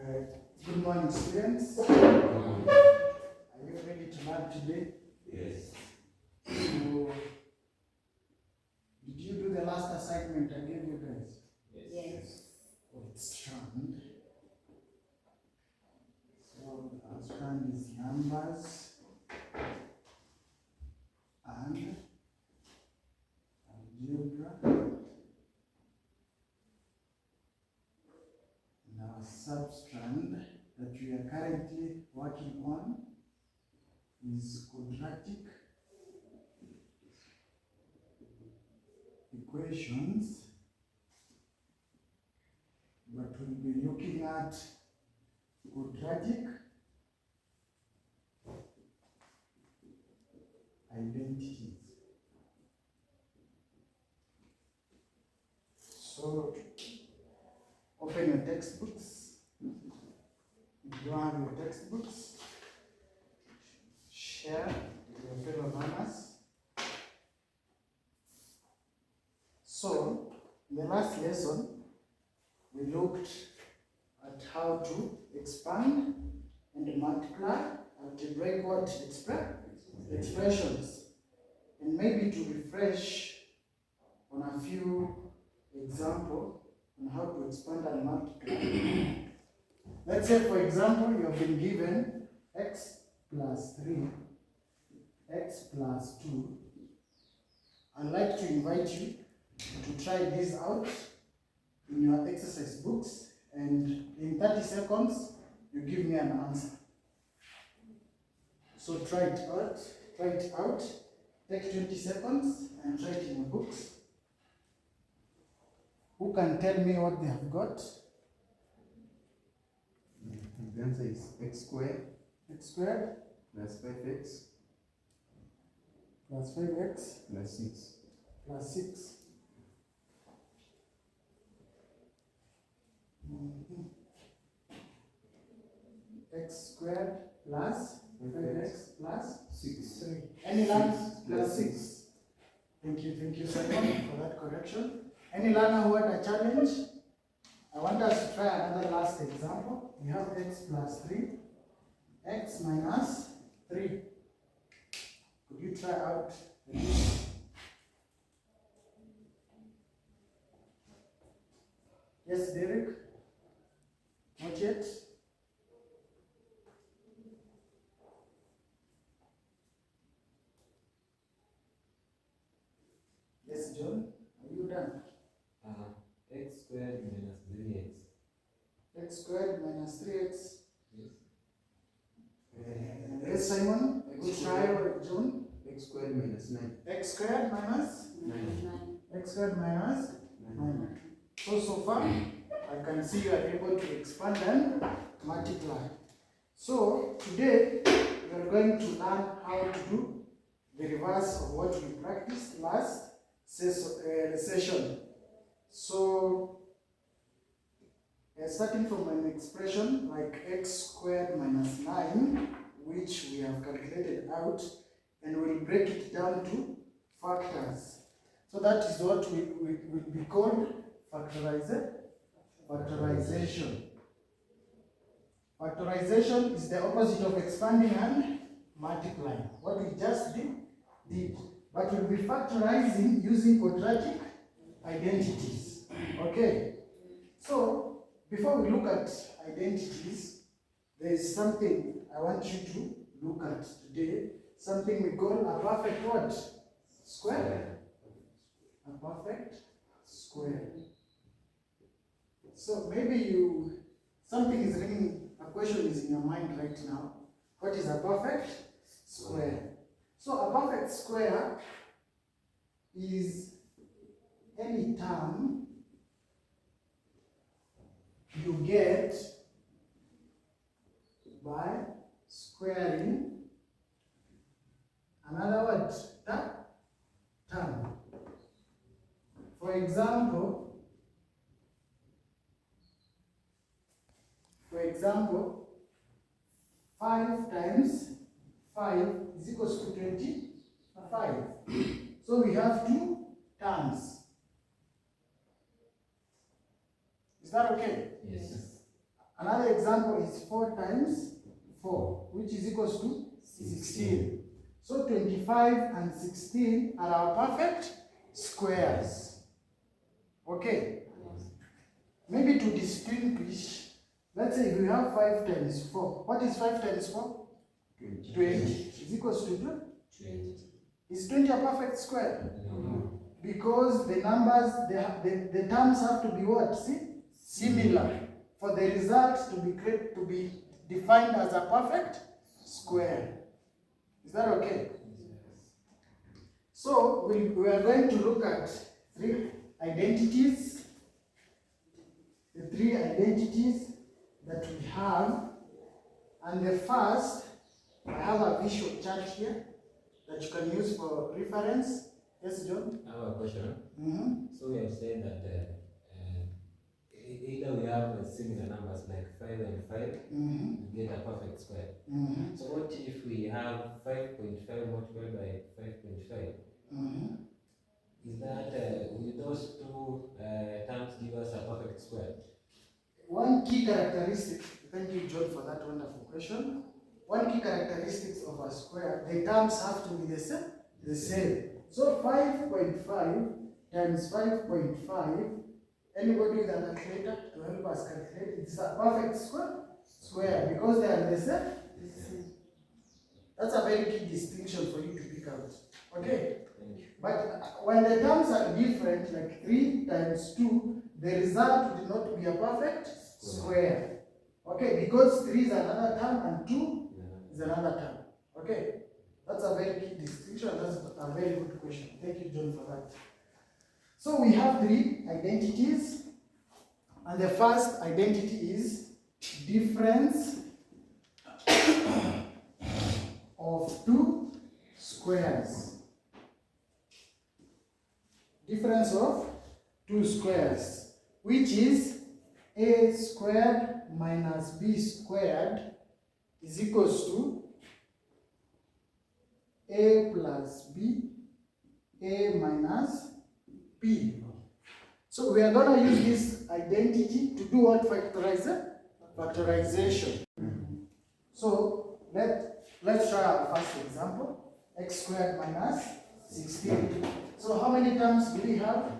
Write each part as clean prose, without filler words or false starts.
Good morning, students. Are you ready to learn today? Yes. So, did you do the last assignment I gave you guys? Yes. Oh, it's strand. So, our strand is numbers and algebra. And our substrand that we are currently working on is quadratic equations, but we'll be looking at quadratic identities. So, open your textbooks. If you don't have your textbooks, share with your fellow learners. So, in the last lesson, we looked at how to expand and multiply algebraic expressions, and maybe to refresh on a few examples on how to expand and multiply. Let's say, for example, you have been given x plus 3, x plus 2. I'd like to invite you to try this out in your exercise books, and in 30 seconds, you give me an answer. So try it out, take 20 seconds and try it in your books. Who can tell me what they have got? The answer is x squared X squared plus 5x plus 5x plus 6. plus 6. X squared plus 5x plus 6. 3. Any learner? Plus 6. Thank you, Simon, for that correction. Any learner who had a challenge? I want us to try another last example. We have x plus 3, x minus 3. Could you try out this? Yes, Derek? Not yet? Yes, John? Are you done? X squared minus 3x. X squared minus 3x. Yes. Yes, Simon? A good try, John? X squared minus 9. X squared minus 9. x squared minus 9. So far, I can see you are able to expand and multiply. So, today, we are going to learn how to do the reverse of what we practiced last session. So, starting from an expression like x squared minus 9, which we have calculated out, and we'll break it down to factors. So that is what will be called factorization. Factorization is the opposite of expanding and multiplying. What we just did. But we'll be factorizing using quadratic identities. Okay. So, before we look at identities, there is something I want you to look at today. Something we call a perfect what? Square. A perfect square. So maybe something is ringing, a question is in your mind right now. What is a perfect square? So a perfect square is any term you get by squaring another word, term. For example, 5 times 5 is equals to 25. So we have two terms. Is that okay? Yes. Another example is 4 times 4, which is equals to 16. So 25 and 16 are our perfect squares. Okay? Maybe to distinguish, let's say if we have 5 times 4. What is 5 times 4? 20. Is equals to 20. Is 20 a perfect square? No. Because the numbers, the terms have to be what? See? Similar. For the result to be defined as a perfect square. Is that okay? So we are going to look at 3 identities. The 3 identities that we have. And the first, I have a visual chart here that you can use for reference. Yes, John? I have a question. Mm-hmm. So we have said that either we have similar numbers like 5 and 5, Mm-hmm. we get a perfect square. Mm-hmm. So what if we have 5.5 multiplied by 5.5? Mm-hmm. Is that, will those two terms give us a perfect square? One key characteristic, thank you, John, for that wonderful question. One key characteristic of a square, the terms have to be the same. So 5.5 times 5.5, anybody with a calculator to help us calculate, it's a perfect square because they are the same. That's a very key distinction for you to pick out. Okay? Thank you. But when the terms are different, like 3 times 2, the result would not be a perfect square. Okay? Because 3 is another term and 2 is another term. Okay? That's a very key distinction. That's a very good question. Thank you, John, for that. So we have 3 identities. And the first identity is difference of 2 squares. Difference of 2 squares, which is a squared minus b squared is equals to a plus b, a minus b. So we are going to use this identity to do what? Factorization. So let's try our first example. X squared minus 16. So how many terms do we have?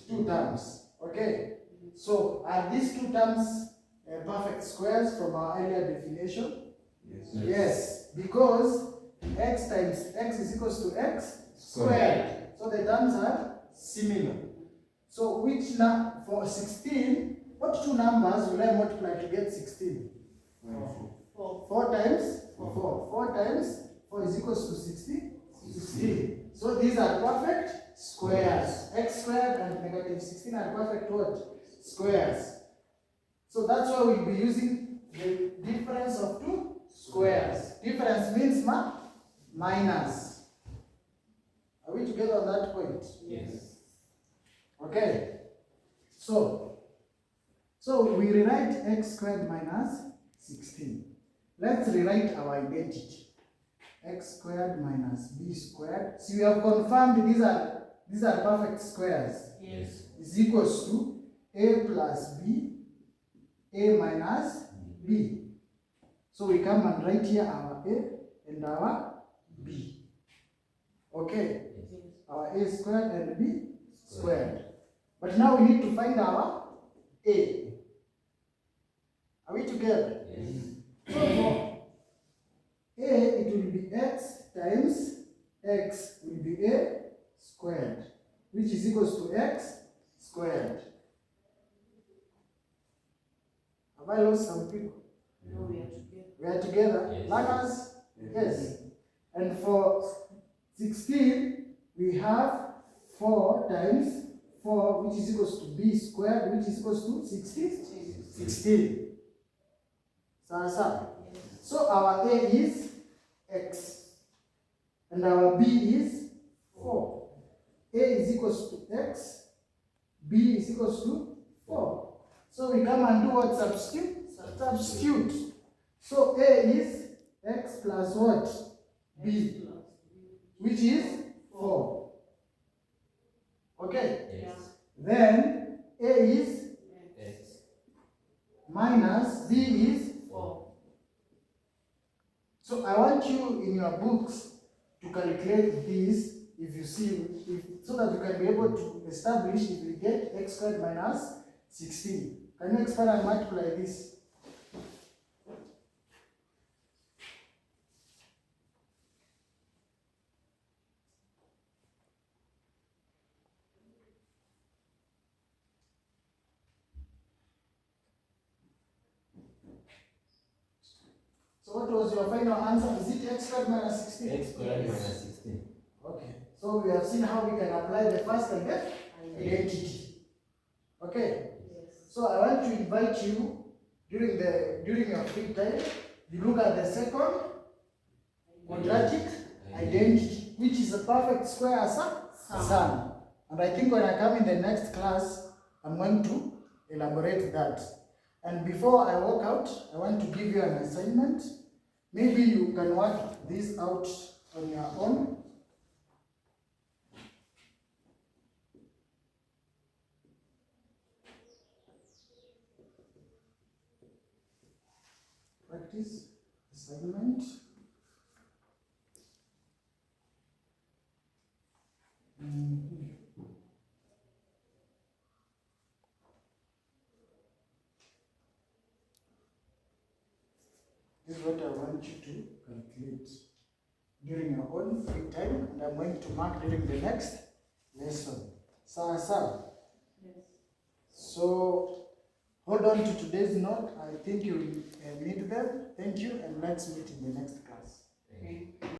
2 terms. Okay. So are these 2 terms perfect squares from our earlier definition? Yes. Yes, because x times x is equals to x squared. So the terms are similar. So which now for 16, what 2 numbers will I multiply to get 16? 4 times 4. 4 times 4 is equals to 16. So these are perfect squares. X squared and negative 16 are perfect what? Squares. So that's why we'll be using the difference of 2 squares. Difference means minus. Are we together on that point? Yes. Okay. So we rewrite x squared minus 16. Let's rewrite our identity. X squared minus b squared. So we have confirmed these are perfect squares. Yes. Is equals to a plus b, a minus b. So we come and write here our a and our b. Okay. Our a squared and b squared. But now we need to find our a. Are we together? Yes. So for a, it will be x times x will be a squared, which is equals to x squared. Have I lost some people? No, We are together. Yes. Learners? Yes. And for 16, we have 4 times 4, which is equals to b squared, which is equals to 16. So our a is x, and our b is 4. A is equals to x, b is equals to 4. So we come and do what? Substitute. So a is x plus what? B, which is 4. Okay? Yes. Then a is X. minus b is 4. So I want you in your books to calculate this if you see, so that you can be able to establish if you get x squared minus 16. Can you expand and multiply this? So what was your final answer? Is it x squared minus 16? X squared minus 16. Okay. So we have seen how we can apply the first and the identity. Okay. Yes. So I want to invite you during your free time, you look at the second quadratic identity, which is a perfect square as a sum. And I think when I come in the next class, I'm going to elaborate that. And before I walk out, I want to give you an assignment. Maybe you can work this out on your own. Practice assignment. This is what I want you to calculate during your own free time, and I'm going to mark during the next lesson. Sawa. Yes. So hold on to today's note. I think you need them. Thank you, and let's meet in the next class. Thank you.